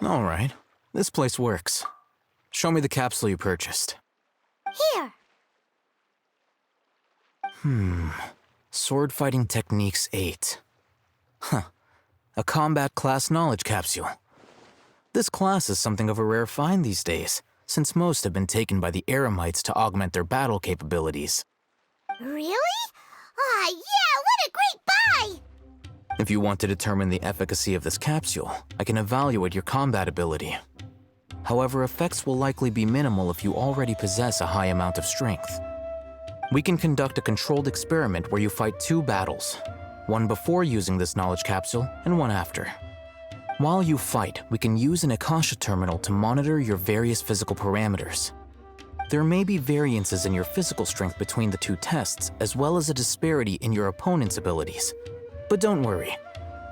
All right. This place works. Show me the capsule you purchased. Here. Sword Fighting Techniques 8. Huh. A combat class knowledge capsule. This class is something of a rare find these days, since most have been taken by the Eremites to augment their battle capabilities. Really? Ah, yeah, what a great buy! If you want to determine the efficacy of this capsule, I can evaluate your combat ability. However, effects will likely be minimal if you already possess a high amount of strength. We can conduct a controlled experiment where you fight 2 battles, one before using this knowledge capsule and one after. While you fight, we can use an Akasha terminal to monitor your various physical parameters. There may be variances in your physical strength between the 2 tests, as well as a disparity in your opponent's abilities. But don't worry,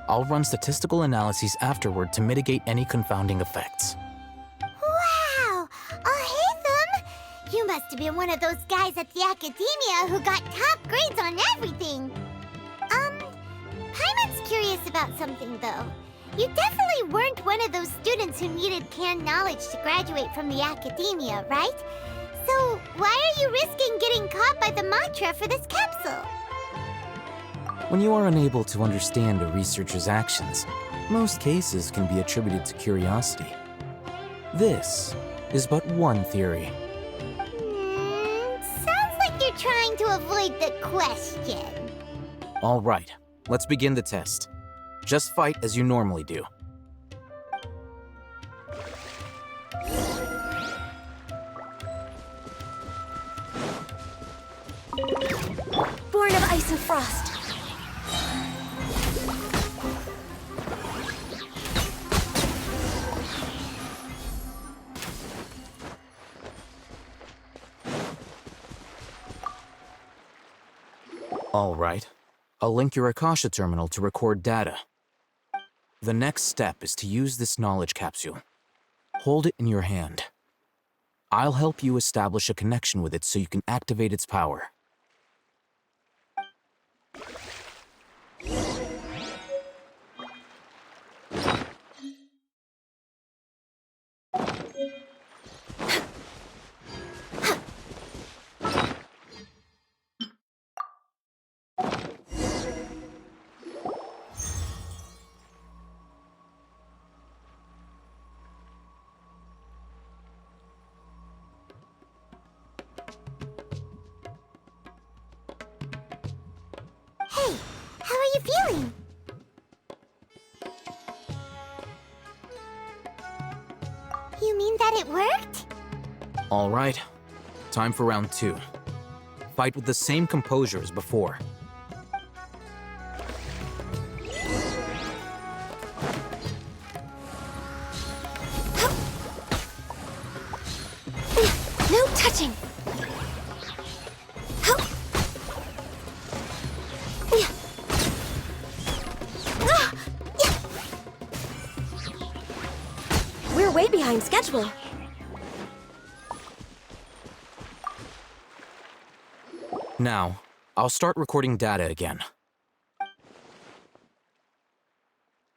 I'll run statistical analyses afterward to mitigate any confounding effects. Wow! Haytham! You must have been one of those guys at the academia who got top grades on everything. Paimon's curious about something, though. You definitely weren't one of those students who needed canned knowledge to graduate from the academia, right? So why are you risking getting caught by the mantra for this capsule? When you are unable to understand a researcher's actions, most cases can be attributed to curiosity. This is but one theory. Sounds like you're trying to avoid the question. All right, let's begin the test. Just fight as you normally do. Born of ice and frost. All right. I'll link your Akasha terminal to record data. The next step is to use this knowledge capsule. Hold it in your hand. I'll help you establish a connection with it so you can activate its power. Hey, how are you feeling? You mean that it worked? All right. Time for round 2. Fight with the same composure as before. No touching! We're way behind schedule. Now, I'll start recording data again.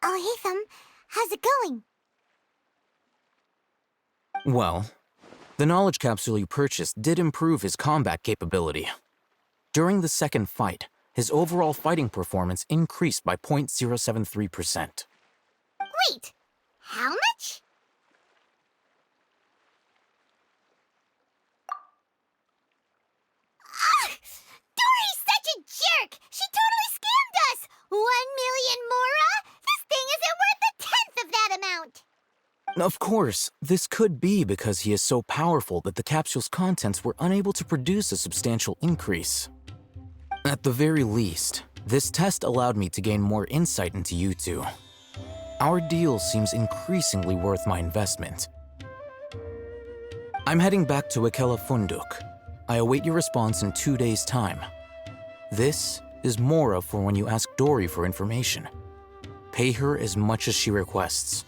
Haytham, how's it going? Well, the knowledge capsule you purchased did improve his combat capability. During the second fight, his overall fighting performance increased by 0.073%. Wait, how much? Dory's such a jerk! She totally scammed us! 1 million mora? This thing isn't worth a tenth of that amount! Of course, this could be because he is so powerful that the capsule's contents were unable to produce a substantial increase. At the very least, this test allowed me to gain more insight into you two. Our deal seems increasingly worth my investment. I'm heading back to Akela Funduk. I await your response in 2 days' time. This is Mora for when you ask Dory for information. Pay her as much as she requests.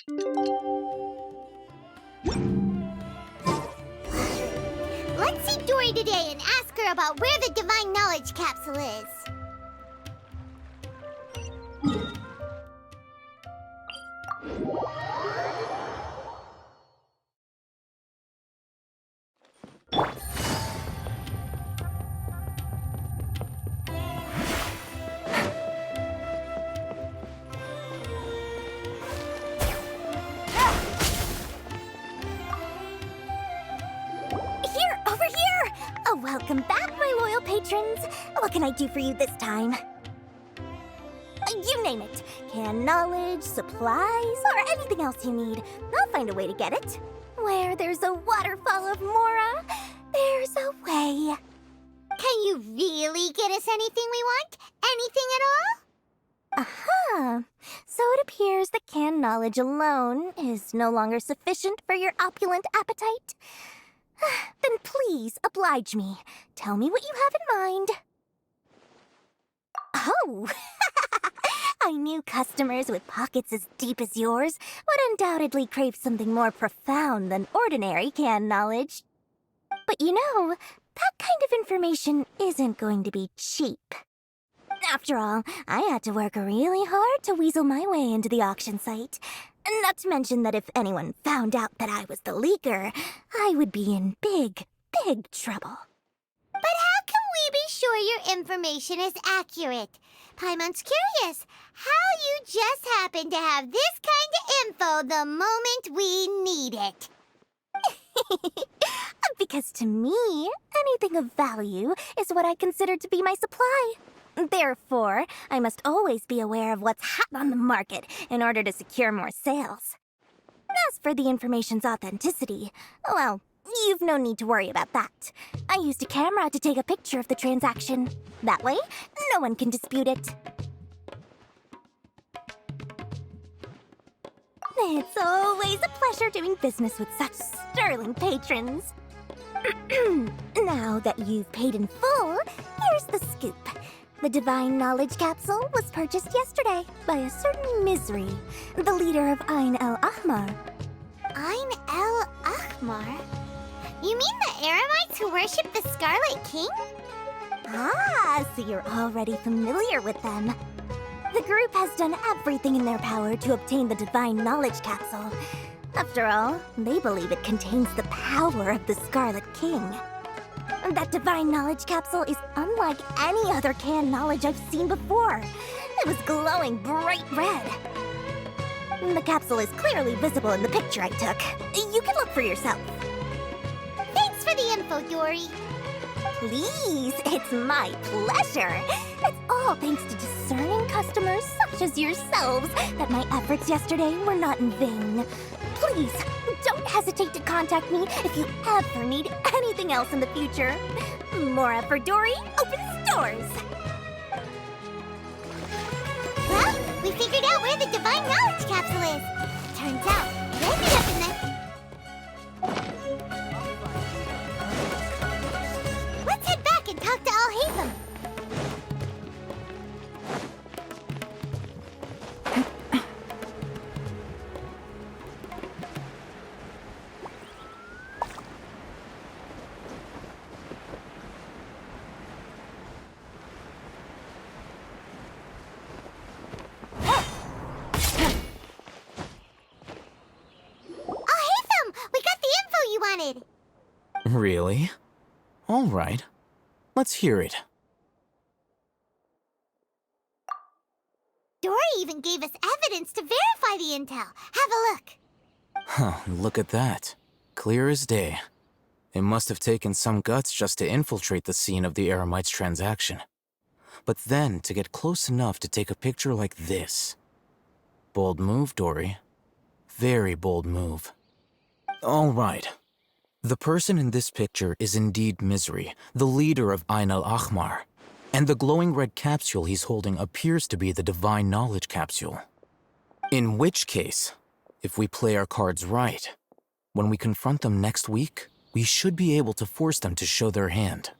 Let's see Dory today and ask her about where the Divine Knowledge Capsule is. Welcome back, my loyal patrons. What can I do for you this time? You name it. Canned knowledge, supplies, or anything else you need. I'll find a way to get it. Where there's a waterfall of Mora, there's a way. Can you really get us anything we want? Anything at all? Aha! So it appears that canned knowledge alone is no longer sufficient for your opulent appetite. Then please oblige me. Tell me what you have in mind. Oh! I knew customers with pockets as deep as yours would undoubtedly crave something more profound than ordinary canned knowledge. But you know, that kind of information isn't going to be cheap. After all, I had to work really hard to weasel my way into the auction site. Not to mention that if anyone found out that I was the leaker, I would be in big, big trouble. But how can we be sure your information is accurate? Paimon's curious how you just happen to have this kind of info the moment we need it. Because to me, anything of value is what I consider to be my supply. Therefore, I must always be aware of what's hot on the market in order to secure more sales. As for the information's authenticity, well, you've no need to worry about that. I used a camera to take a picture of the transaction. That way, no one can dispute it. It's always a pleasure doing business with such sterling patrons. Now that you've paid in full, here's the scoop. The Divine Knowledge Capsule was purchased yesterday by a certain Misery, the leader of Ain el-Ahmar. Ain el-Ahmar? You mean the Eremites who worship the Scarlet King? Ah, so you're already familiar with them. The group has done everything in their power to obtain the Divine Knowledge Capsule. After all, they believe it contains the power of the Scarlet King. That Divine Knowledge Capsule is unlike any other canned knowledge I've seen before. It was glowing bright red. The capsule is clearly visible in the picture I took. You can look for yourself. Thanks for the info, Dory. Please, it's my pleasure. It's all thanks to discerning customers such as yourselves that my efforts yesterday were not in vain. Please, don't hesitate to contact me if you ever need anything else in the future. Mora for Dory opens doors. Well, we figured out where the Divine Knowledge Capsule is. Turns out, it ended up in the... Let's head back and talk to Al-Haitham. Really? All right. Let's hear it. Dory even gave us evidence to verify the intel. Have a look. Huh, look at that. Clear as day. It must have taken some guts just to infiltrate the scene of the Eremites' transaction. But then to get close enough to take a picture like this. Bold move, Dory. Very bold move. All right. The person in this picture is indeed Misery, the leader of Ain el-Ahmar. And the glowing red capsule he's holding appears to be the Divine Knowledge Capsule. In which case, if we play our cards right, when we confront them next week, we should be able to force them to show their hand.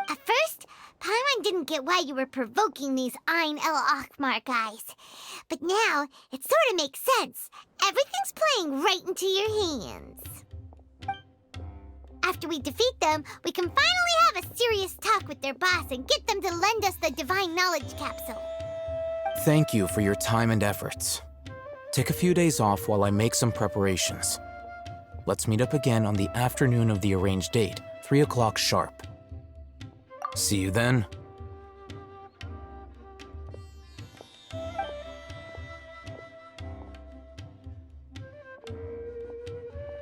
At first, Paimon didn't get why you were provoking these Ein El Akmar guys. But now, it sort of makes sense. Everything's playing right into your hands. After we defeat them, we can finally have a serious talk with their boss and get them to lend us the Divine Knowledge Capsule. Thank you for your time and efforts. Take a few days off while I make some preparations. Let's meet up again on the afternoon of the arranged date, 3 o'clock sharp. See you then.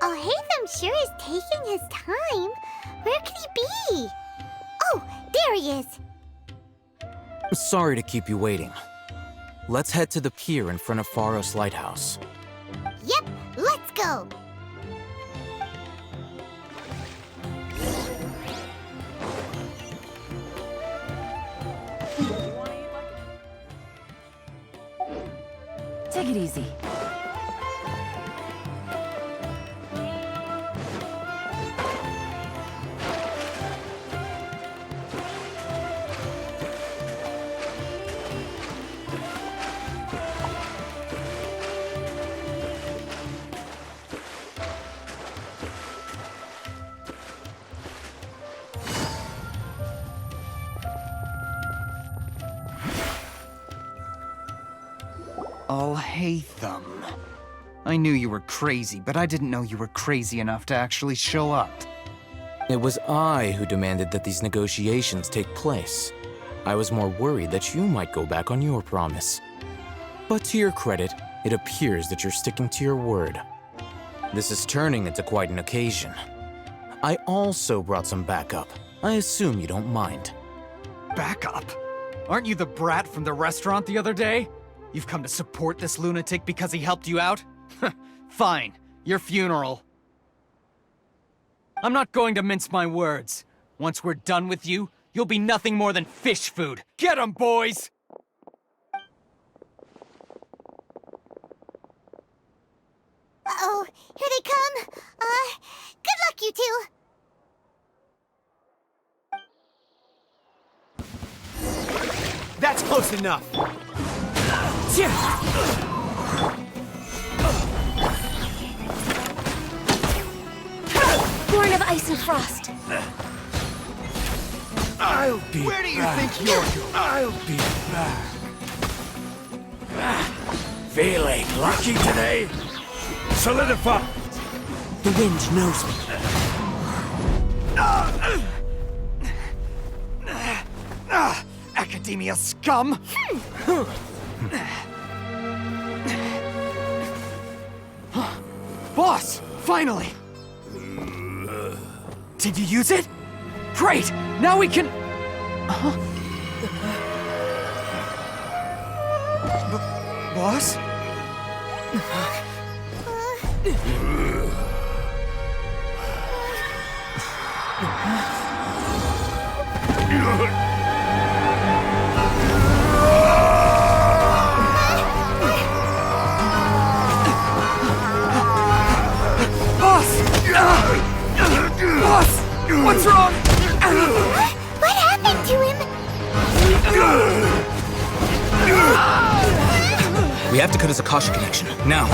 Oh, Hatham sure is taking his time. Where could he be? Oh, there he is. Sorry to keep you waiting. Let's head to the pier in front of Pharos Lighthouse. Yep, let's go. Take it easy. I'll hate them. I knew you were crazy, but I didn't know you were crazy enough to actually show up. It was I who demanded that these negotiations take place. I was more worried that you might go back on your promise. But to your credit, it appears that you're sticking to your word. This is turning into quite an occasion. I also brought some backup. I assume you don't mind. Backup? Aren't you the brat from the restaurant the other day? You've come to support this lunatic because he helped you out? Fine, your funeral. I'm not going to mince my words. Once we're done with you, you'll be nothing more than fish food. Get 'em, boys! Uh-oh, here they come. Good luck, you two. That's close enough. Born of ice and frost. I'll be Where do you back. think you're going? I'll be back. Feeling lucky today? Solidify. The wind knows me. Academia scum! Boss! Finally! Did you use it? Great! Now we can... Boss? Boss! What's wrong? What happened to him? We have to cut his Akasha connection, now.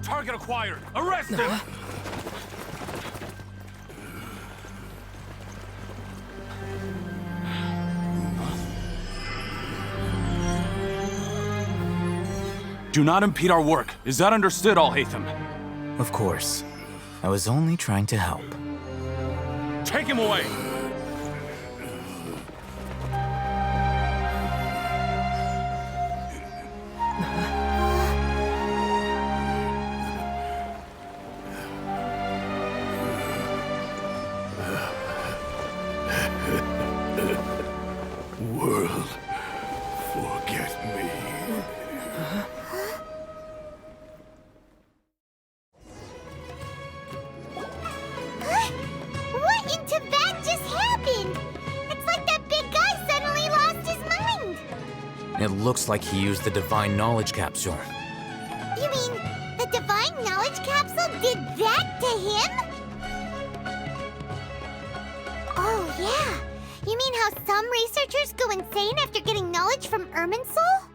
Target acquired. Arrest him. Do not impede our work. Is that understood, Al-Haytham? Of course. I was only trying to help. Take him away! World, forget me. What in Tibet just It looks like he used the Divine Knowledge Capsule. You mean the Divine Knowledge Capsule did that to him? Oh, yeah. You mean how some researchers go insane after getting knowledge from Irminsul?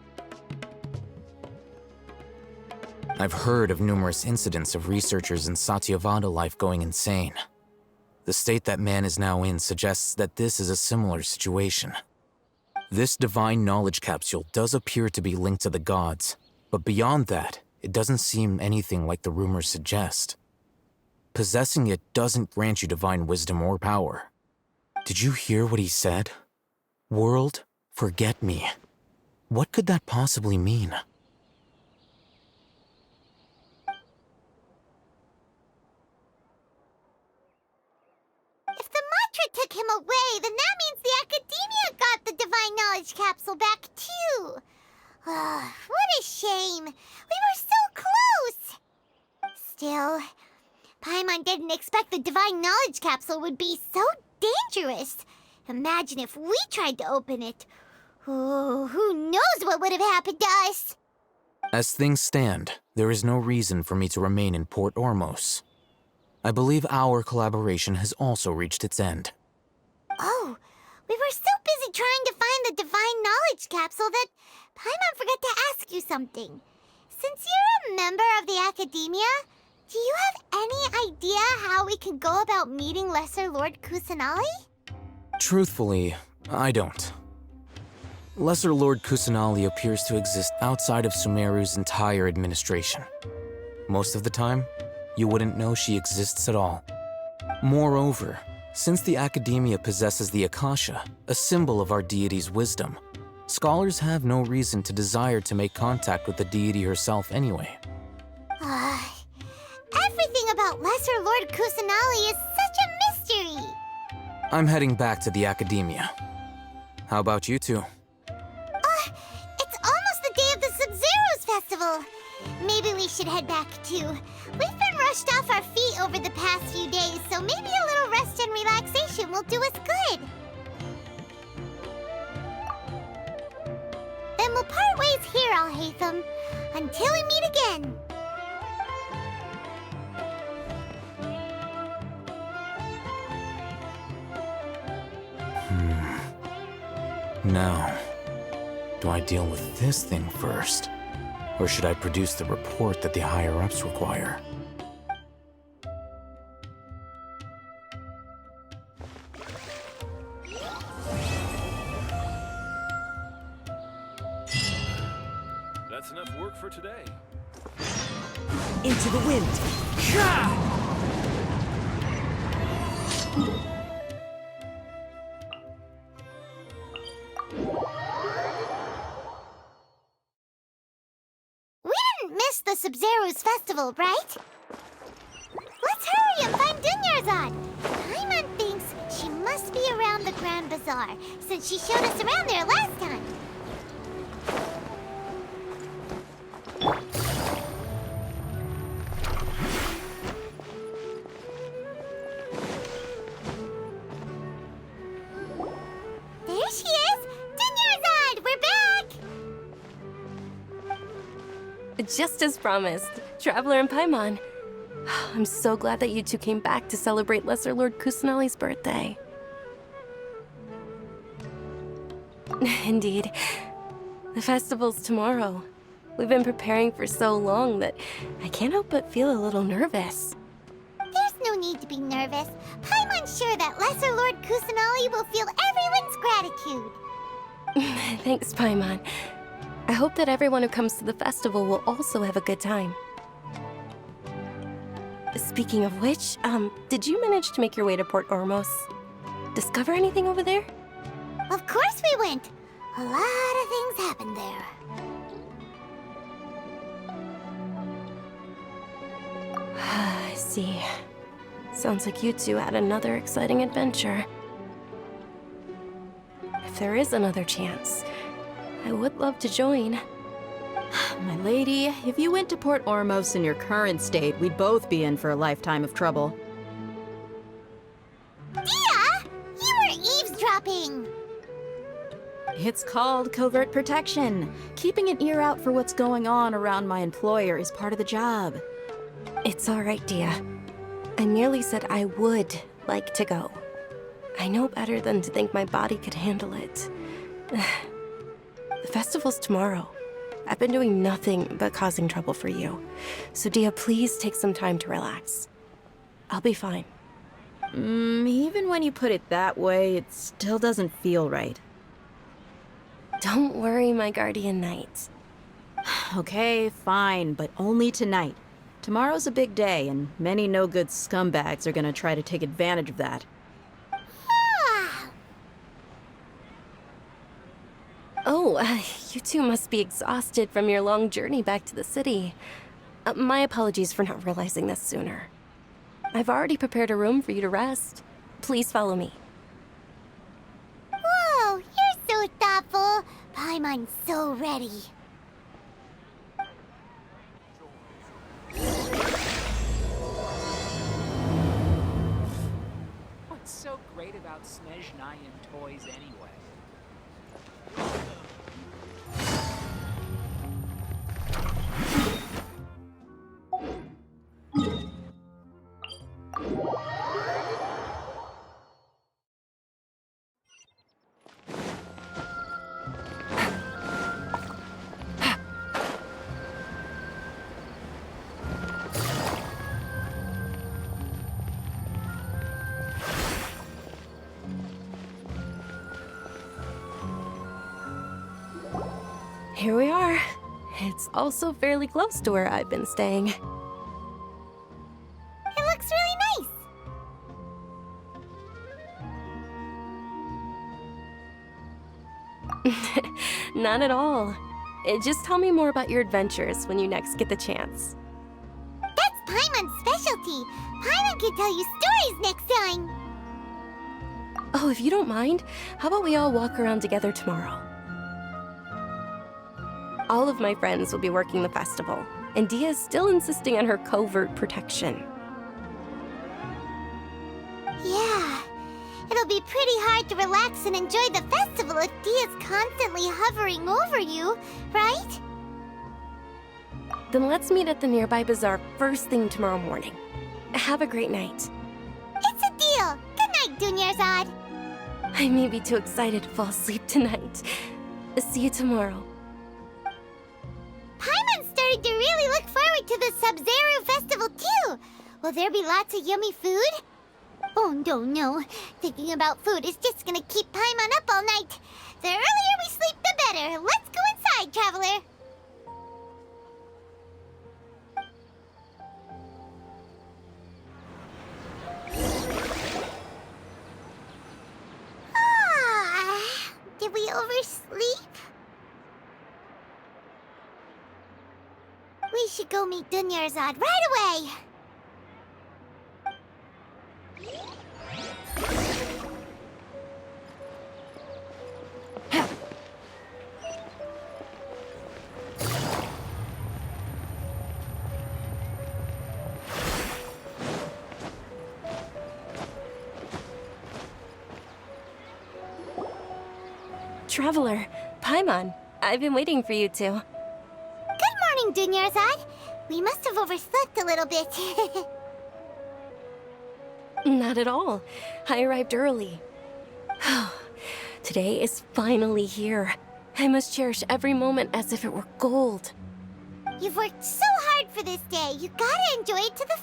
I've heard of numerous incidents of researchers in Satyavada life going insane. The state that man is now in suggests that this is a similar situation. This Divine Knowledge Capsule does appear to be linked to the gods, but beyond that, it doesn't seem anything like the rumors suggest. Possessing it doesn't grant you divine wisdom or power. Did you hear what he said? World, forget me. What could that possibly mean? If the mantra took him away, then that means the Academia got the Divine Knowledge Capsule back, too. What a shame. We were so close. Still, Paimon didn't expect the Divine Knowledge Capsule would be so dangerous. Imagine if we tried to open it. Oh, who knows what would have happened to us? As things stand, there is no reason for me to remain in Port Ormos. I believe our collaboration has also reached its end. Oh, we were so busy trying to find the Divine Knowledge Capsule that Paimon forgot to ask you something. Since you're a member of the Academia, do you have any idea how we can go about meeting Lesser Lord Kusanali? Truthfully, I don't. Lesser Lord Kusanali appears to exist outside of Sumeru's entire administration. Most of the time, you wouldn't know she exists at all. Moreover, since the Academia possesses the Akasha, a symbol of our deity's wisdom, scholars have no reason to desire to make contact with the deity herself anyway. Everything about Lesser Lord Kusanali is such a mystery! I'm heading back to the Academia. How about you two? It's almost the day of the Sub-Zero's festival. Maybe we should head back too. We've been rushed off our feet over the past few days, so maybe a little rest and relaxation will do us good. Then we'll part ways here, Alhaitham, until we meet again. Now, do I deal with this thing first? Or should I produce the report that the higher-ups require? That's enough work for today. Into the wind. We didn't miss the Sub-Zero's festival, right? Let's hurry and find Dunyarzad. Paimon thinks she must be around the Grand Bazaar, since she showed us around there last time. There she is! Dunyarzad, we're back! Just as promised, Traveler and Paimon. I'm so glad that you two came back to celebrate Lesser Lord Kusanali's birthday. Indeed. The festival's tomorrow. We've been preparing for so long that I can't help but feel a little nervous. There's no need to be nervous. Paimon's sure that Lesser Lord Kusanali will feel everyone's gratitude. Thanks, Paimon. I hope that everyone who comes to the festival will also have a good time. Speaking of which, did you manage to make your way to Port Ormos? Discover anything over there? Of course we went. A lot of things happened there. I see. Sounds like you two had another exciting adventure. If there is another chance, I would love to join. My lady, if you went to Port Ormos in your current state, we'd both be in for a lifetime of trouble. Dia! You were eavesdropping! It's called covert protection. Keeping an ear out for what's going on around my employer is part of the job. It's all right, Dia. I merely said I would like to go. I know better than to think my body could handle it. The festival's tomorrow. I've been doing nothing but causing trouble for you. So Dia, please take some time to relax. I'll be fine. Even when you put it that way, it still doesn't feel right. Don't worry, my guardian knight. Okay, fine, but only tonight. Tomorrow's a big day, and many no-good scumbags are gonna try to take advantage of that. Oh, you two must be exhausted from your long journey back to the city. My apologies for not realizing this sooner. I've already prepared a room for you to rest. Please follow me. Whoa, you're so thoughtful. Paimon's so ready. What's so great about Snezhnayan toys anyway? Here we are. It's also fairly close to where I've been staying. It looks really nice. Not at all. Just tell me more about your adventures when you next get the chance. That's Paimon's specialty. Paimon can tell you stories next time. Oh, if you don't mind, how about we all walk around together tomorrow? All of my friends will be working the festival, and Dia is still insisting on her covert protection. Yeah, it'll be pretty hard to relax and enjoy the festival if Dia's constantly hovering over you, right? Then let's meet at the nearby bazaar first thing tomorrow morning. Have a great night. It's a deal. Good night, Dunyarzad. I may be too excited to fall asleep tonight. See you tomorrow. Paimon's starting to really look forward to the Sub-Zero festival too. Will there be lots of yummy food? Oh no. Thinking about food is just gonna keep Paimon up all night. The earlier we sleep, the better. Let's go inside, Traveler. Did we oversleep? We should go meet Dunyarzad right away. Traveler, Paimon, I've been waiting for you two. Good morning, Dunyarzad. We must have overslept a little bit. Not at all. I arrived early. Today is finally here. I must cherish every moment as if it were gold. You've worked so hard for this day. You gotta enjoy it to the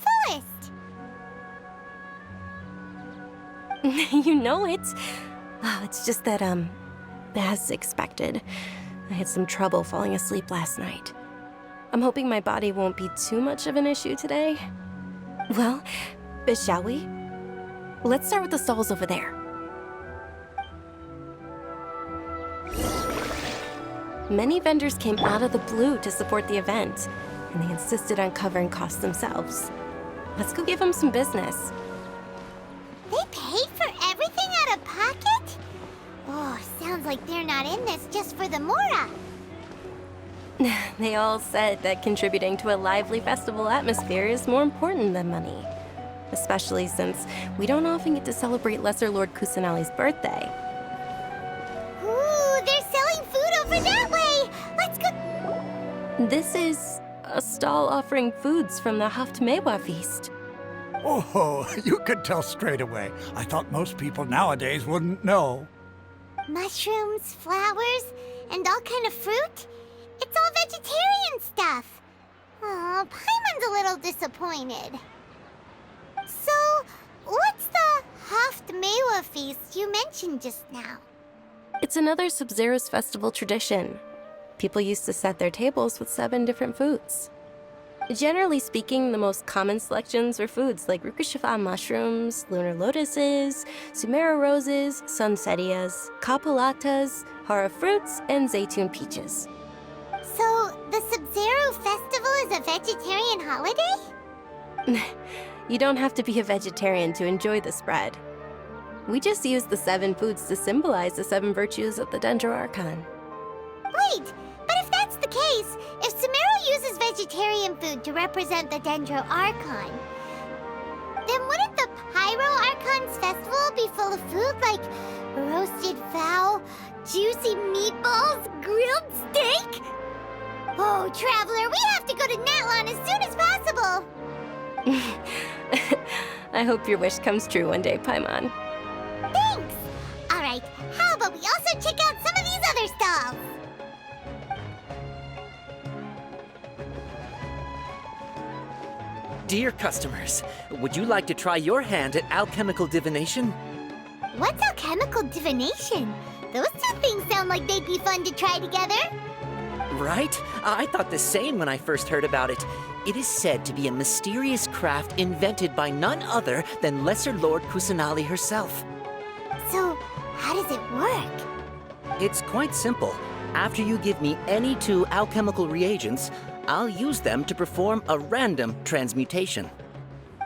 fullest. You know it. It's just that, as expected, I had some trouble falling asleep last night. I'm hoping my body won't be too much of an issue today. Well, shall we? Let's start with the stalls over there. Many vendors came out of the blue to support the event, and they insisted on covering costs themselves. Let's go give them some business. They paid for everything out of pocket? Oh, sounds like they're not in this just for the Mora. They all said that contributing to a lively festival atmosphere is more important than money. Especially since we don't often get to celebrate Lesser Lord Kusanali's birthday. Ooh, there's This is a stall offering foods from the Haftmewa feast. Oh, you could tell straight away. I thought most people nowadays wouldn't know. Mushrooms, flowers, and all kind of fruit? It's all vegetarian stuff. Oh, Paimon's a little disappointed. So, what's the Haftmewa feast you mentioned just now? It's another Sub-Zero's festival tradition. People used to set their tables with 7 different foods. Generally speaking, the most common selections were foods like Rukashifa mushrooms, lunar lotuses, Sumera roses, sunsetias, kapulatas, hara fruits, and zaytun peaches. So, the Sub-Zero festival is a vegetarian holiday? You don't have to be a vegetarian to enjoy the spread. We just use the 7 foods to symbolize the 7 virtues of the Dendro Archon. Wait, but if that's the case, if Sumero uses vegetarian food to represent the Dendro Archon, then wouldn't the Pyro Archon's festival be full of food like roasted fowl, juicy meatballs, grilled steak? Oh, Traveler, we have to go to Natlon as soon as possible! I hope your wish comes true one day, Paimon. Thanks! Alright, how about we also check out some of these other stalls? Dear customers, would you like to try your hand at alchemical divination? What's alchemical divination? Those two things sound like they'd be fun to try together. Right? I thought the same when I first heard about it. It is said to be a mysterious craft invented by none other than Lesser Lord Kusanali herself. So, how does it work? It's quite simple. After you give me any 2 alchemical reagents, I'll use them to perform a random transmutation.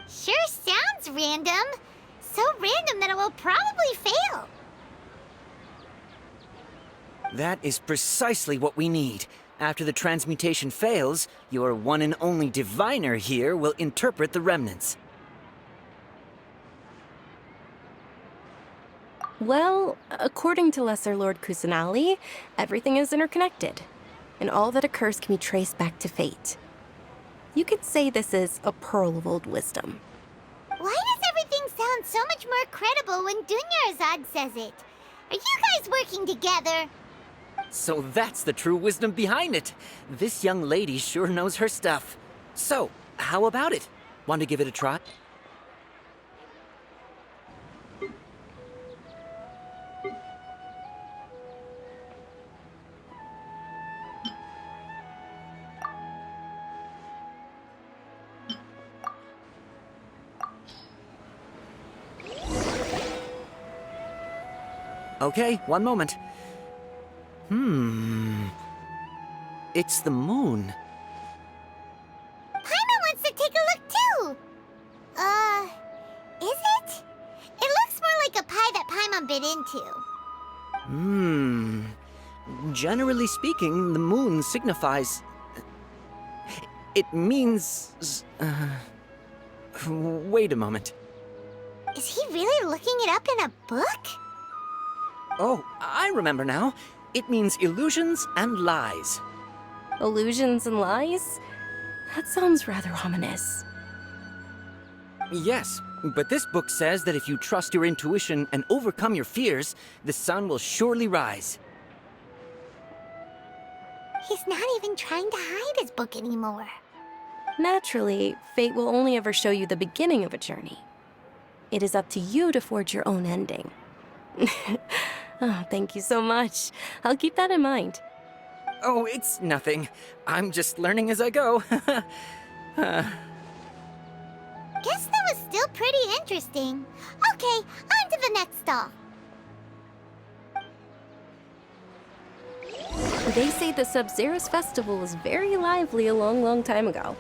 Sure sounds random. So random that it will probably fail. That is precisely what we need. After the transmutation fails, your one and only diviner here will interpret the remnants. Well, according to Lesser Lord Kusanali, everything is interconnected, and all that occurs can be traced back to fate. You could say this is a pearl of old wisdom. Why does everything sound so much more credible when Dunyarzad says it? Are you guys working together? So that's the true wisdom behind it. This young lady sure knows her stuff. So, how about it? Want to give it a try? Okay, one moment. It's the moon. Paimon wants to take a look too! Is it? It looks more like a pie that Paimon bit into. Generally speaking, the moon signifies... It means... Wait a moment. Is he really looking it up in a book? Oh, I remember now. It means illusions and lies. Illusions and lies? That sounds rather ominous. Yes, but this book says that if you trust your intuition and overcome your fears, the sun will surely rise. He's not even trying to hide his book anymore. Naturally, fate will only ever show you the beginning of a journey. It is up to you to forge your own ending. Oh, thank you so much. I'll keep that in mind. Oh, it's nothing. I'm just learning as I go. Guess that was still pretty interesting. Okay, on to the next stall. They say the Sub-Zero's festival was very lively a long, long time ago.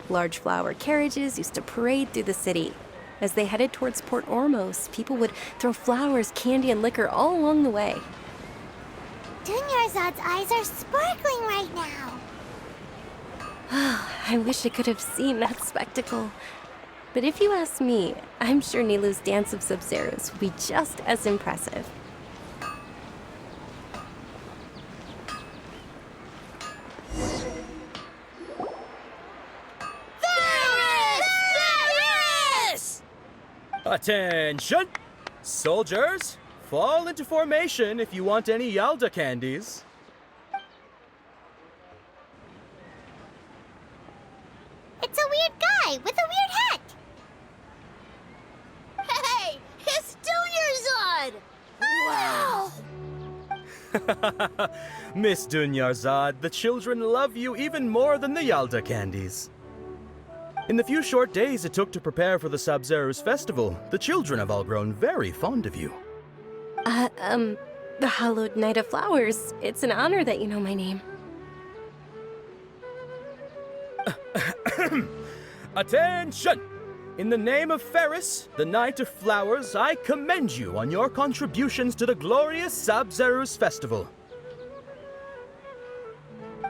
Large flower carriages used to parade through the city. As they headed towards Port Ormos, people would throw flowers, candy, and liquor all along the way. Dunyarzad's eyes are sparkling right now. I wish I could have seen that spectacle. But if you ask me, I'm sure Nilu's dance of Sub-Zeros would be just as impressive. Attention! Soldiers, fall into formation if you want any Yalda candies. It's a weird guy with a weird hat. Hey, it's Dunyarzad! Wow! Miss Dunyarzad, the children love you even more than the Yalda candies. In the few short days it took to prepare for the Sabzeruz festival, the children have all grown very fond of you. The Hallowed Night of Flowers. It's an honor that you know my name. Attention! In the name of Ferris, the Knight of Flowers, I commend you on your contributions to the glorious Sabzeruz festival.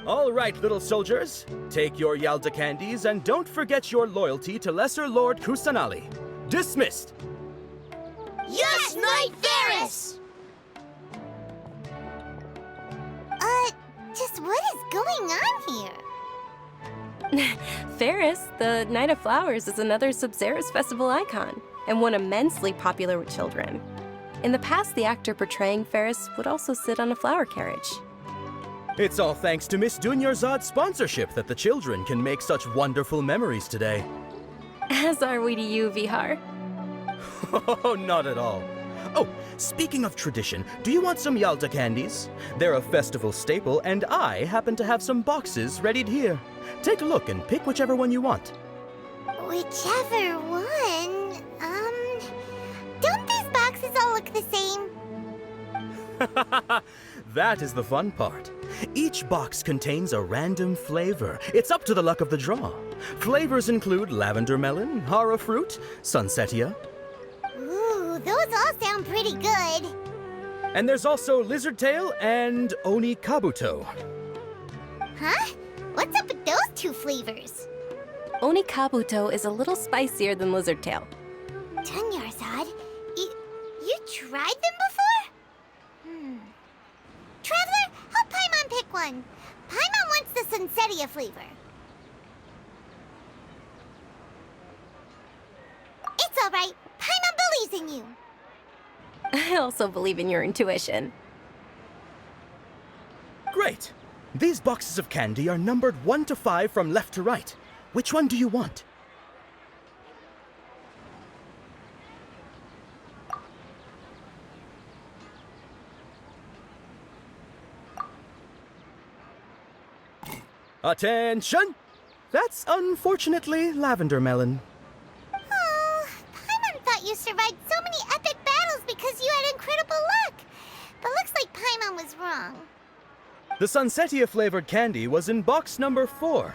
All right, little soldiers, take your Yalda candies and don't forget your loyalty to Lesser Lord Kusanali. Dismissed! Yes, Knight Ferris! Just what is going on here? Ferris, the Night of Flowers, is another Sabzeruz festival icon, and one immensely popular with children. In the past, the actor portraying Ferris would also sit on a flower carriage. It's all thanks to Miss Dunyarzad's sponsorship that the children can make such wonderful memories today. As are we to you, Vihar. Oh, not at all. Oh, speaking of tradition, do you want some Yalda candies? They're a festival staple, and I happen to have some boxes readied here. Take a look and pick whichever one you want. Whichever one? Don't these boxes all look the same? That is the fun part. Each box contains a random flavor. It's up to the luck of the draw. Flavors include lavender melon, hara fruit, sunsetia. Ooh, those all sound pretty good. And there's also lizard tail and oni kabuto. Huh? What's up with those two flavors? Oni kabuto is a little spicier than lizard tail. Dunyarzad, you tried them before? Traveler, help Paimon pick one. Paimon wants the sunsetia flavor. It's all right. Paimon believes in you. I also believe in your intuition. Great! These boxes of candy are numbered 1 to 5 from left to right. Which one do you want? Attention! That's unfortunately lavender melon. Oh, Paimon thought you survived so many epic battles because you had incredible luck. But looks like Paimon was wrong. The sunsetia flavored candy was in box number 4.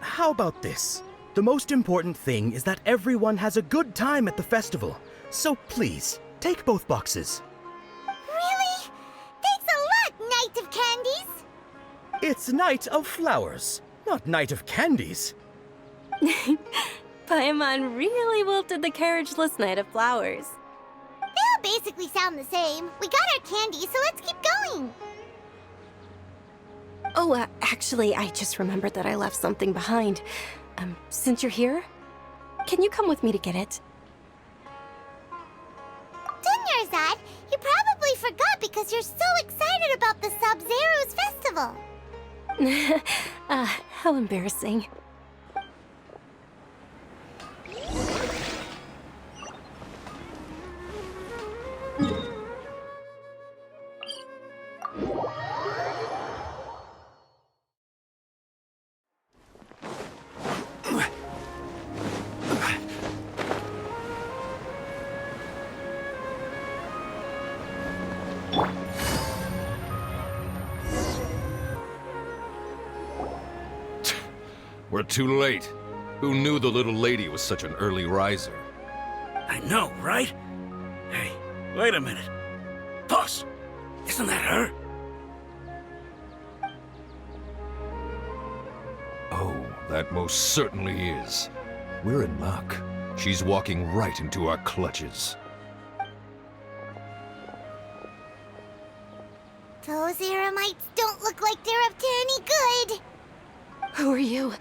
How about this? The most important thing is that everyone has a good time at the festival. So please, take both boxes. Really? Thanks a lot, Knight of Candies. It's Night of Flowers, not Night of Candies. Paimon really wilted the carriageless Night of Flowers. They all basically sound the same. We got our candy, so let's keep going. Oh, actually, I just remembered that I left something behind. Since you're here, can you come with me to get it? Dunyarzad, you probably forgot because you're so excited about the Sabzeruz festival. How embarrassing. We're too late. Who knew the little lady was such an early riser? I know, right? Hey, wait a minute. Boss, isn't that her? Oh, that most certainly is. We're in luck. She's walking right into our clutches. Those Eremites don't look like they're up to any good. Who are you?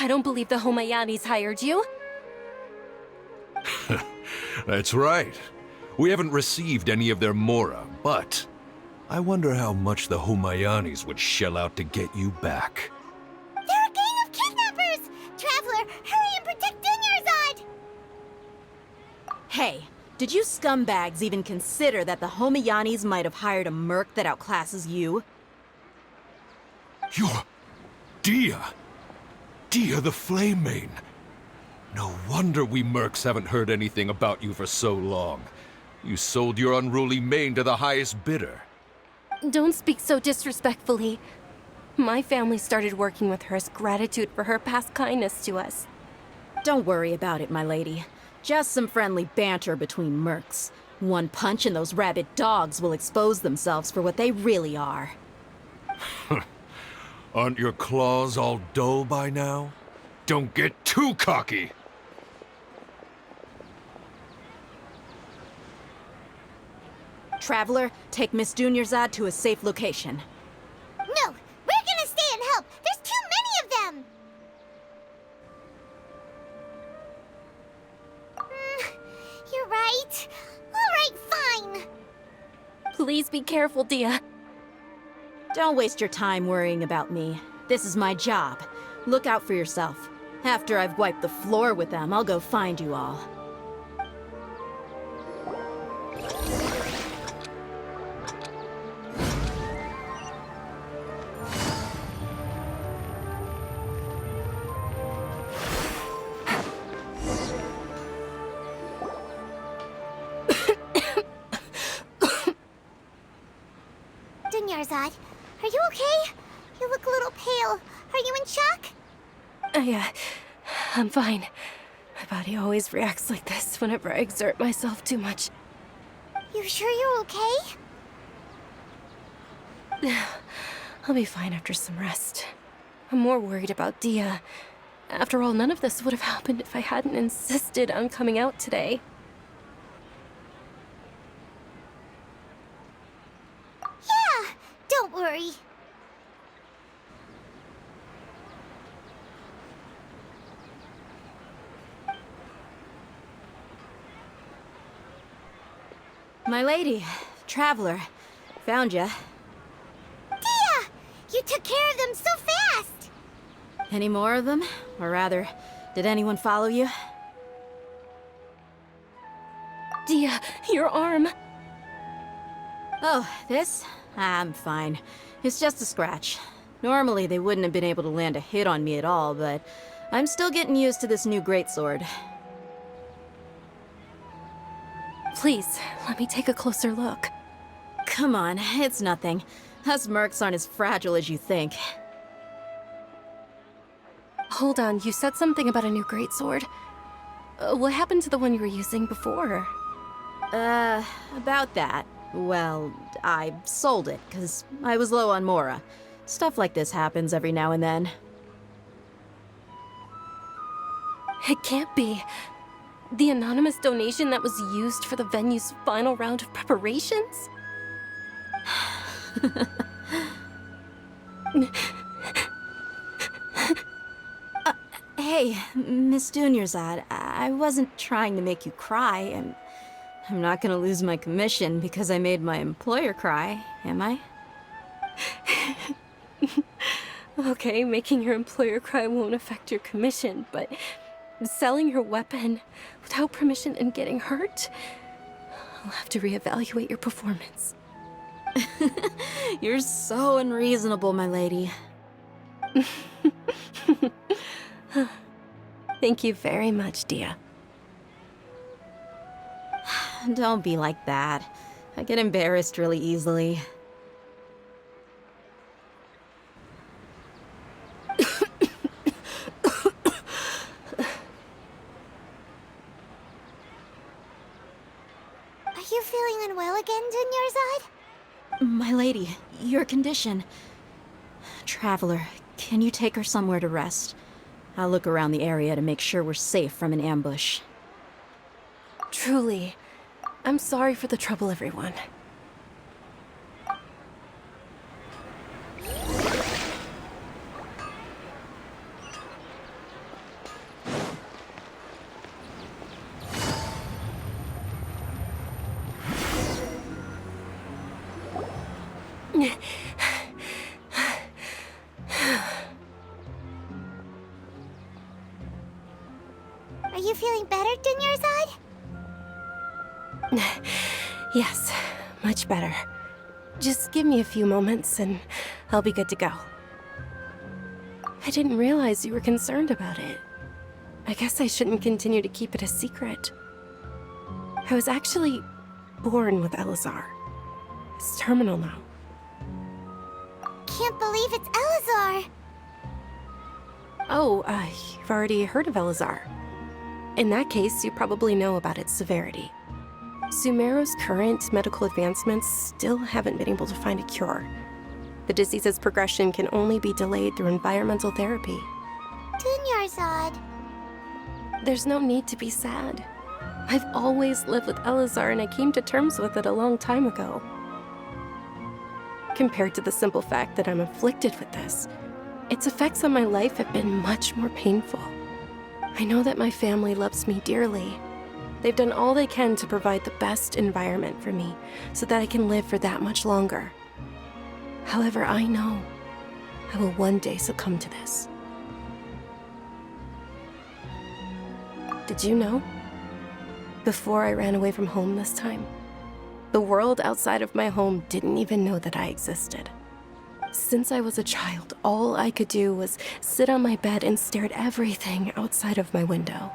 I don't believe the Homayanis hired you. That's right. We haven't received any of their Mora, but I wonder how much the Humayanis would shell out to get you back. They're a gang of kidnappers! Traveler, hurry and protect Dunyarzad! Hey, did you scumbags even consider that the Homayanis might have hired a merc that outclasses you? You're... Dia! Dia the Flame Main! No wonder we mercs haven't heard anything about you for so long. You sold your unruly mane to the highest bidder. Don't speak so disrespectfully. My family started working with her as gratitude for her past kindness to us. Don't worry about it, my lady. Just some friendly banter between mercs. One punch and those rabid dogs will expose themselves for what they really are. Aren't your claws all dull by now? Don't get too cocky! Traveler, take Miss Dunyarzad to a safe location. No! We're gonna stay and help! There's too many of them! You're right. Alright, fine. Please be careful, Dia. Don't waste your time worrying about me. This is my job. Look out for yourself. After I've wiped the floor with them, I'll go find you all. Dunyarzad, are you okay? You look a little pale. Are you in shock? I'm fine. My body always reacts like this whenever I exert myself too much. You sure you're okay? I'll be fine after some rest. I'm more worried about Dia. After all, none of this would have happened if I hadn't insisted on coming out today. Yeah, don't worry. My lady, Traveler, found ya. Dia! You took care of them so fast! Any more of them? Or rather, did anyone follow you? Dia, your arm! Oh, this? I'm fine. It's just a scratch. Normally, they wouldn't have been able to land a hit on me at all, but I'm still getting used to this new greatsword. Please, let me take a closer look. Come on, it's nothing. Us mercs aren't as fragile as you think. Hold on, you said something about a new greatsword. What happened to the one you were using before? About that. Well, I sold it, because I was low on Mora. Stuff like this happens every now and then. It can't be. The anonymous donation that was used for the venue's final round of preparations? Hey, Miss Dunyarzad, I wasn't trying to make you cry, and I'm not gonna lose my commission because I made my employer cry, am I? Okay, making your employer cry won't affect your commission, but selling your weapon without permission and getting hurt? I'll have to reevaluate your performance. You're so unreasonable, my lady. Thank you very much, Dia. Don't be like that. I get embarrassed really easily. Are you feeling unwell again, Dunyarzad? My lady, your condition. Traveler, can you take her somewhere to rest? I'll look around the area to make sure we're safe from an ambush. Truly. I'm sorry for the trouble, everyone. Are you feeling better, Dunyarzad? Yes, much better. Just give me a few moments and I'll be good to go. I didn't realize you were concerned about it. I guess I shouldn't continue to keep it a secret. I was actually born with Elazar. It's terminal now. Can't believe it's Elazar! Oh, you've already heard of Elazar. In that case, you probably know about its severity. Sumeru's current medical advancements still haven't been able to find a cure. The disease's progression can only be delayed through environmental therapy. Dunyarzad. There's no need to be sad. I've always lived with Elazar and I came to terms with it a long time ago. Compared to the simple fact that I'm afflicted with this, its effects on my life have been much more painful. I know that my family loves me dearly. They've done all they can to provide the best environment for me so that I can live for that much longer. However, I know I will one day succumb to this. Did you know? Before I ran away from home this time, the world outside of my home didn't even know that I existed. Since I was a child, all I could do was sit on my bed and stare at everything outside of my window.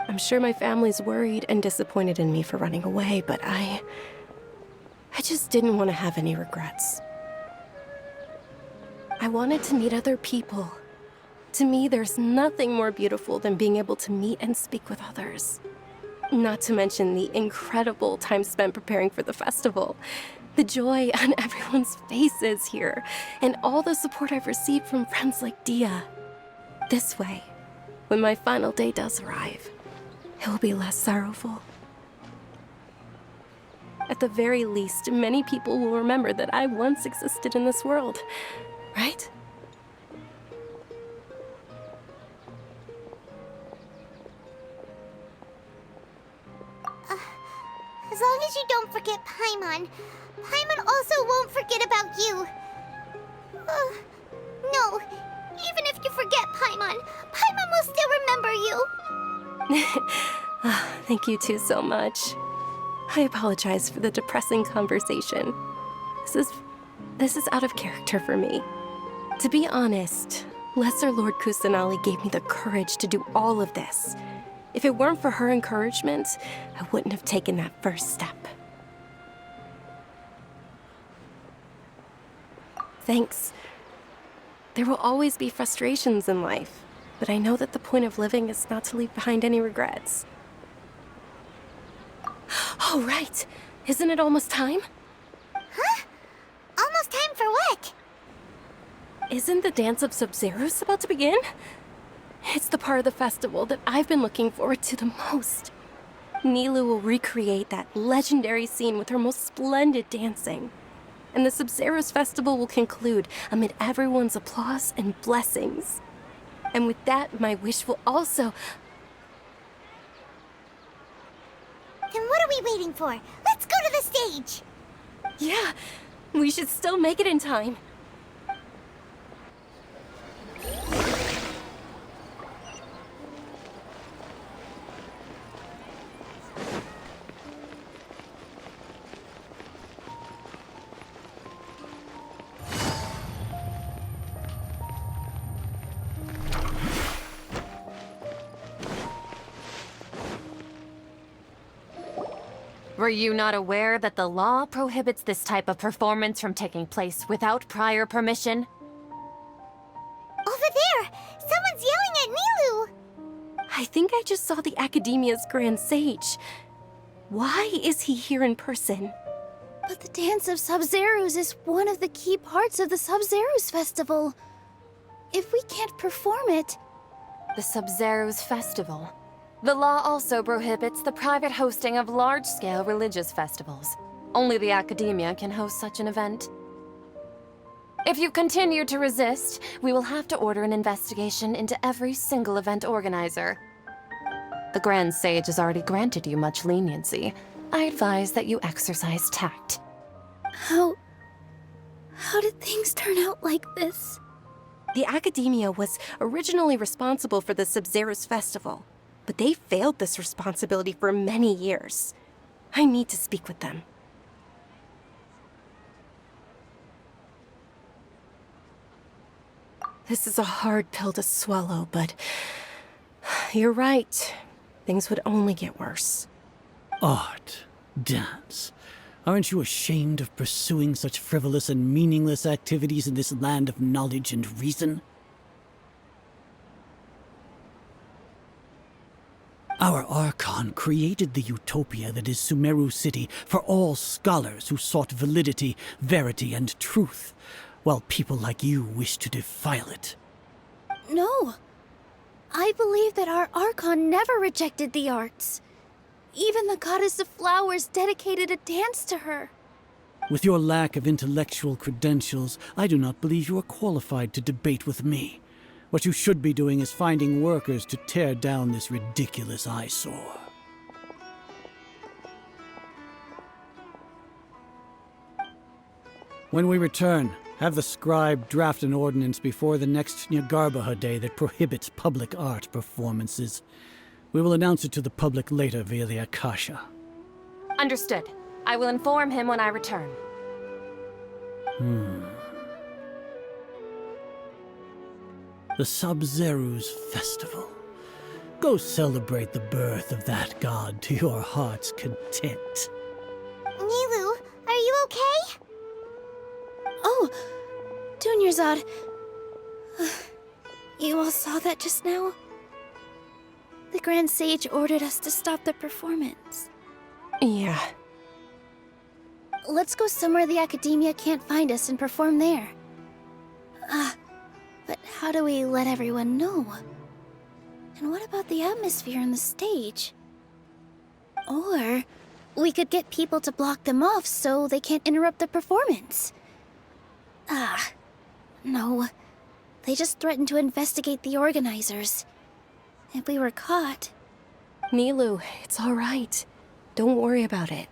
I'm sure my family's worried and disappointed in me for running away, but I just didn't want to have any regrets. I wanted to meet other people. To me, there's nothing more beautiful than being able to meet and speak with others. Not to mention the incredible time spent preparing for the festival. The joy on everyone's faces here, and all the support I've received from friends like Dia. This way, when my final day does arrive, it will be less sorrowful. At the very least, many people will remember that I once existed in this world, right? As long as you don't forget Paimon, Paimon also won't forget about you. No, even if you forget Paimon, Paimon will still remember you. Thank you two so much. I apologize for the depressing conversation. This is out of character for me. To be honest, Lesser Lord Kusanali gave me the courage to do all of this. If it weren't for her encouragement, I wouldn't have taken that first step. Thanks. There will always be frustrations in life, but I know that the point of living is not to leave behind any regrets. Oh, right. Isn't it almost time? Huh? Almost time for what? Isn't the Dance of Sub-Zeros about to begin? It's the part of the festival that I've been looking forward to the most. Nilou will recreate that legendary scene with her most splendid dancing. And the Sub-Zeros festival will conclude amid everyone's applause and blessings. And with that, my wish will also... Then what are we waiting for? Let's go to the stage! Yeah, we should still make it in time. Were you not aware that the law prohibits this type of performance from taking place without prior permission? Over there! Someone's yelling at Nilou! I think I just saw the Academia's Grand Sage. Why is he here in person? But the Dance of Sub-Zeros is one of the key parts of the Sub-Zeros festival. If we can't perform it... The Sub-Zeros festival. The law also prohibits the private hosting of large-scale religious festivals. Only the Academia can host such an event. If you continue to resist, we will have to order an investigation into every single event organizer. The Grand Sage has already granted you much leniency. I advise that you exercise tact. How did things turn out like this? The Academia was originally responsible for the Sub-Zero's festival, but they failed this responsibility for many years. I need to speak with them. This is a hard pill to swallow, but you're right. Things would only get worse. Art, dance. Aren't you ashamed of pursuing such frivolous and meaningless activities in this land of knowledge and reason? Our Archon created the utopia that is Sumeru City for all scholars who sought validity, verity, and truth, while people like you wish to defile it. No. I believe that our Archon never rejected the arts. Even the goddess of flowers dedicated a dance to her. With your lack of intellectual credentials, I do not believe you are qualified to debate with me. What you should be doing is finding workers to tear down this ridiculous eyesore. When we return, have the scribe draft an ordinance before the next Nyargarbaha Day that prohibits public art performances. We will announce it to the public later via the Akasha. Understood. I will inform him when I return. The Sub-Zeru's festival. Go celebrate the birth of that god to your heart's content. Nilou, are you okay? Oh, Dunyarzad. You all saw that just now? The Grand Sage ordered us to stop the performance. Yeah. Let's go somewhere the Academia can't find us and perform there. But how do we let everyone know? And what about the atmosphere on the stage? Or we could get people to block them off so they can't interrupt the performance. No. They just threatened to investigate the organizers. If we were caught... Nilou, it's all right. Don't worry about it.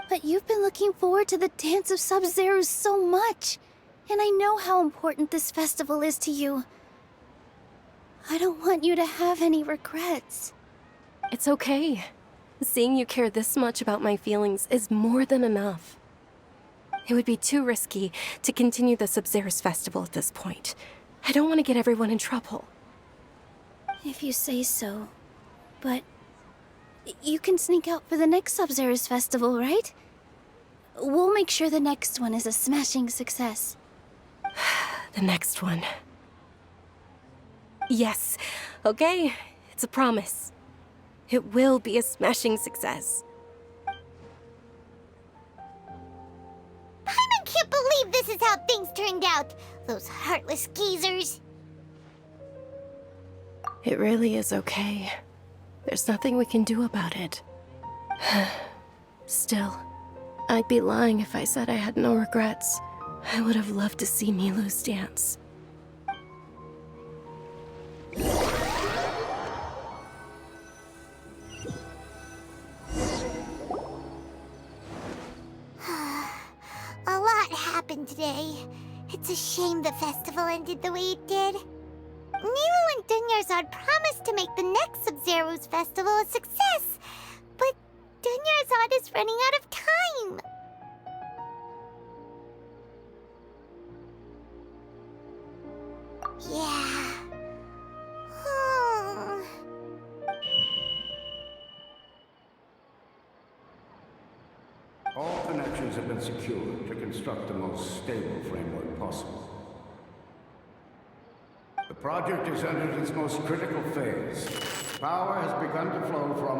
But you've been looking forward to the Dance of Sub-Zero so much. And I know how important this festival is to you. I don't want you to have any regrets. It's okay. Seeing you care this much about my feelings is more than enough. It would be too risky to continue the Sub-Zero's festival at this point. I don't want to get everyone in trouble. If you say so. But you can sneak out for the next Sub-Zero's festival, right? We'll make sure the next one is a smashing success. The next one. Yes. Okay. It's a promise. It will be a smashing success. I can't believe this is how things turned out. Those heartless geezers. It really is okay. There's nothing we can do about it. Still, I'd be lying if I said I had no regrets. I would have loved to see Nilou's dance. A lot happened today. It's a shame the festival ended the way it did. Nilou and Dunyarzad promised to make the next Sub-Zero's festival a success, but Dunyarzad is running out of time. Yeah. All connections have been secured to construct the most stable framework possible. The project has entered its most critical phase. Power has begun to flow from...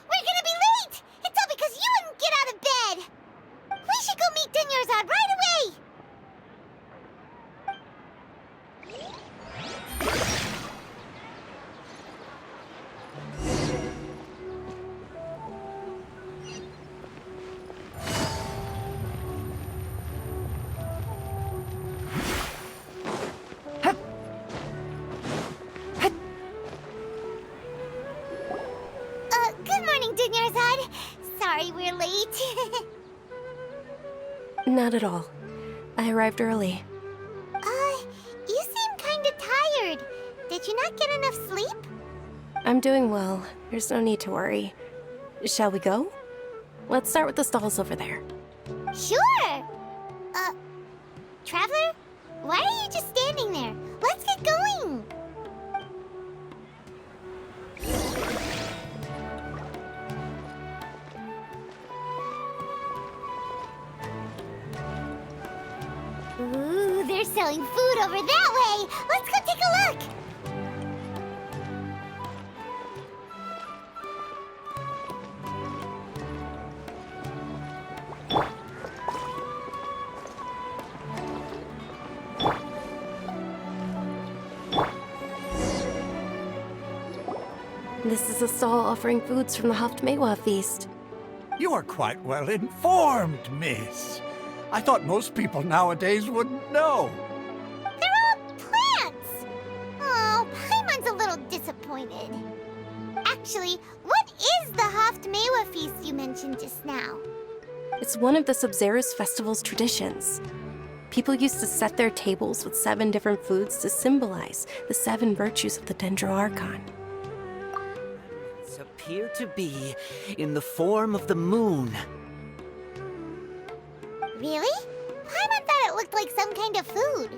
We're gonna be late! It's all because you wouldn't get out of bed! We should go meet Dunyarzad right away! late? Not at all. I arrived early. You seem kinda tired. Did you not get enough sleep? I'm doing well. There's no need to worry. Shall we go? Let's start with the stalls over there. Sure! Traveler? Why are you just standing there? Let's get going! Ooh, they're selling food over that way! Let's go take a look! This is a stall offering foods from the Haftmewa feast. You are quite well informed, miss. I thought most people nowadays wouldn't know. They're all plants! Oh, Paimon's a little disappointed. Actually, what is the Haftmewa feast you mentioned just now? It's one of the Sabzeruz festival's traditions. People used to set their tables with 7 different foods to symbolize the 7 virtues of the Dendroarchon. Appear to be in the form of the moon. Really? Paimon thought it looked like some kind of food.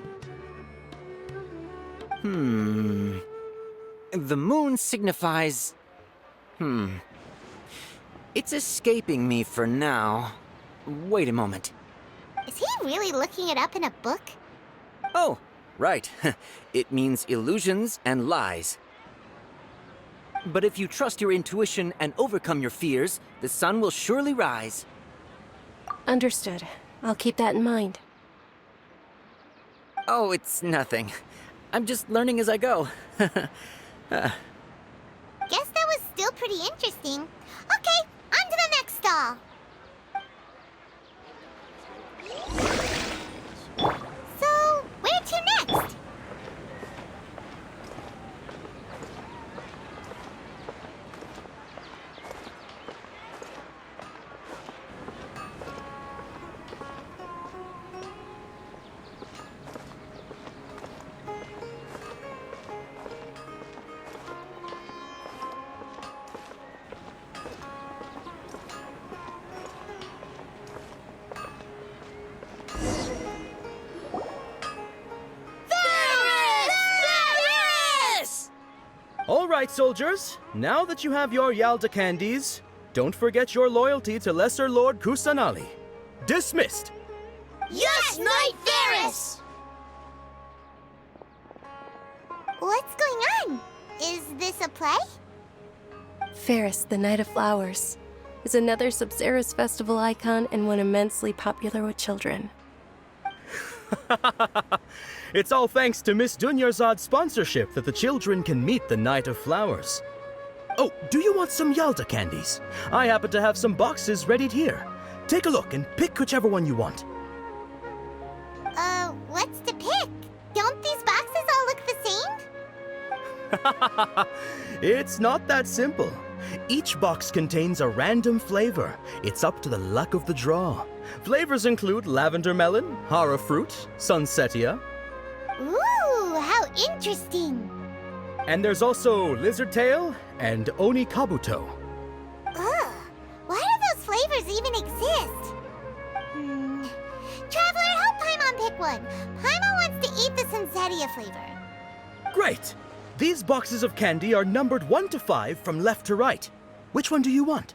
The moon signifies... It's escaping me for now. Wait a moment. Is he really looking it up in a book? Oh, right. It means illusions and lies. But if you trust your intuition and overcome your fears, the sun will surely rise. Understood. I'll keep that in mind. Oh, it's nothing. I'm just learning as I go. Guess that was still pretty interesting. Okay, on to the next stall. So, where to next? All right, soldiers. Now that you have your Yalda candies, don't forget your loyalty to Lesser Lord Kusanali. Dismissed! Yes, Knight Varus! What's going on? Is this a play? Ferris, the Night of Flowers, is another Sabzeruz festival icon and one immensely popular with children. It's all thanks to Miss Dunyarzad's sponsorship that the children can meet the Night of Flowers. Oh, do you want some Yalda candies? I happen to have some boxes readied here. Take a look and pick whichever one you want. What's to pick? Don't these boxes all look the same? It's not that simple. Each box contains a random flavor. It's up to the luck of the draw. Flavors include lavender melon, hara fruit, sunsetia. Ooh, how interesting. And there's also lizard tail and oni kabuto. Ugh, why do those flavors even exist? Traveler, help Paimon pick one. Paimon wants to eat the sunsetia flavor. Great! These boxes of candy are numbered 1 to 5 from left to right. Which one do you want?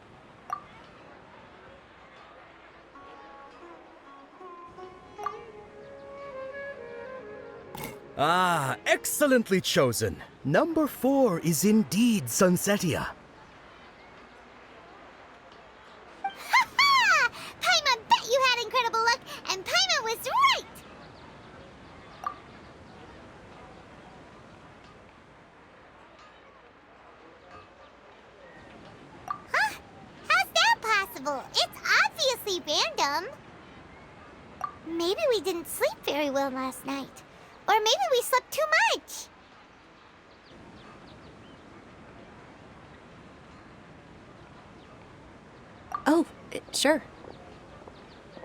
Ah, excellently chosen. Number 4 is indeed Sunsetia. Ha-ha! Paimon bet you had incredible luck, and Paimon was right! Huh? How's that possible? It's obviously random. Maybe we didn't sleep very well last night. Or maybe we slept too much. Oh, Sure.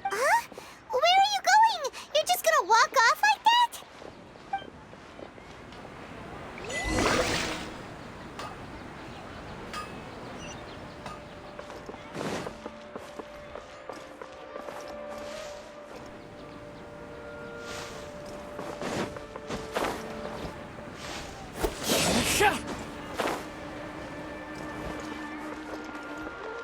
Huh? Where are you going? You're just gonna walk off like that? Shut!